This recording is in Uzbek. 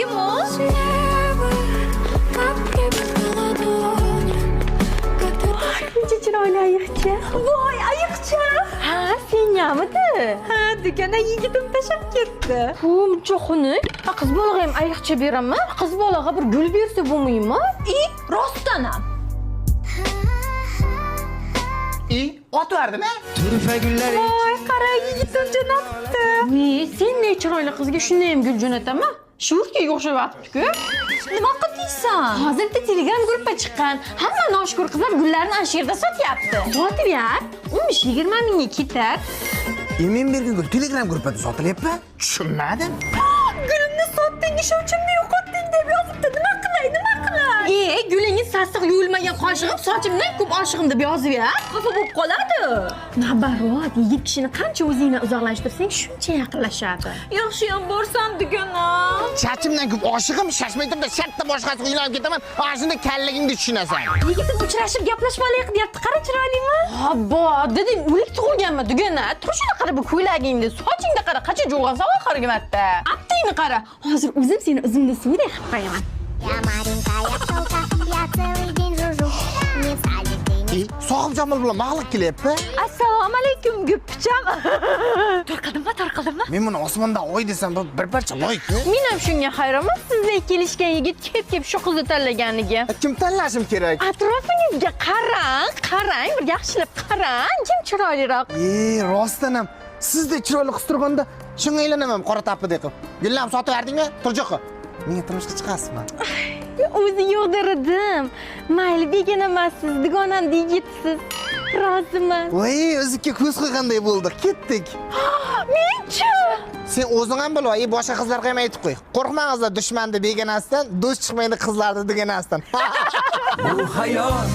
Kim o? Qancha chiroyli ayiqcha. Voy, ayiqcha. Ha, senyamidi? Ha, dukana yigitim tashab ketdi. Buncha xunuk. Ha, qiz bolaga ham ayiqcha beraman. Qiz bolaga bir gul bersa bo'lmaymi? Rostdan ham. Ot verdin ha? Voy, qara yigitim jo'natdi. Voy, sen ne chiroyli qizga shunday ham gul jo'nataman. Shurkaga o'xshab yotibdi-ku. Nima qildiysan? Hozirda Telegram gruppa chiqqan. Hamma noshkur qizlar gullarni ana shu yerda sotyapti. Sotib ber. 15-20 mingga ketar. Men bergan gul Telegram gruppada sotilyapti. Tushunmadim. Gulimni sotding, ishonchimni yo'qotding deb yozibdi. Nima qilay? Gulingiz sassiq yuvilmagan qoshig'im, sochimdan ko'p oshiqim deb yozib ber. Xafa bo'lib qoladi. Nabarot, yigit kishini qancha o'zingdan uzoqlashtirsang, shuncha yaqinlashadi. Yaxshi ham borsam dugana. Chachimdan ko'p oshig'im shashmaytimda shartta boshqasiga uylanib ketaman. Ana shunda kallagingni tushunasan. Yigitim uchrashib gaplashib olaylik deyapti. Qara chiroylimi? Habbo, deding, o'lik tug'ilganmi dugana? Tur shuna qara bu ko'ylagingni, sochingda qara, qacha jo'g'ansa oxirgi marta. Aptingni qara. Hozir o'zim seni o'zimda suvday qilib qo'yaman. Я маленькая пчелка, я целый день жужжу. Не в садике, не Sohib Jamol bilan mag'lub kelyapti. Assalomu alaykum, guppicham. Tarqaldimmi? Men buni osmondan oy desam, bu bir parcha loy-ku. Men ham shunga hayronman, sizdek kelishgan yigit kep shu qizni tanlaganiga. Kim tanlashim kerak? Atrofingizga qarang, bir yaxshilab qarang, kim chiroyliroq. Rostdan ham sizdek chiroyli qiz turganda shunga aylanaman qora tapidek qilib. Gullam sotib berdingmi? Turjoqqa. Menga turmushga chiqasizmi? O'zi yo'g'dirdim. Mayli, begona emassiz, dugonamda yigitsiz. Roziman. Voy, o'zikka ko'z qo'yganday bo'ldi. Ketdik. Menchi? Sen o'zing ham bil, boshqa qizlarga ham aytib qo'y. Qo'rqmangizlar dushmanni begonasidan, do'st chiqmaydi qizlarni dugonasidan. Bu hayot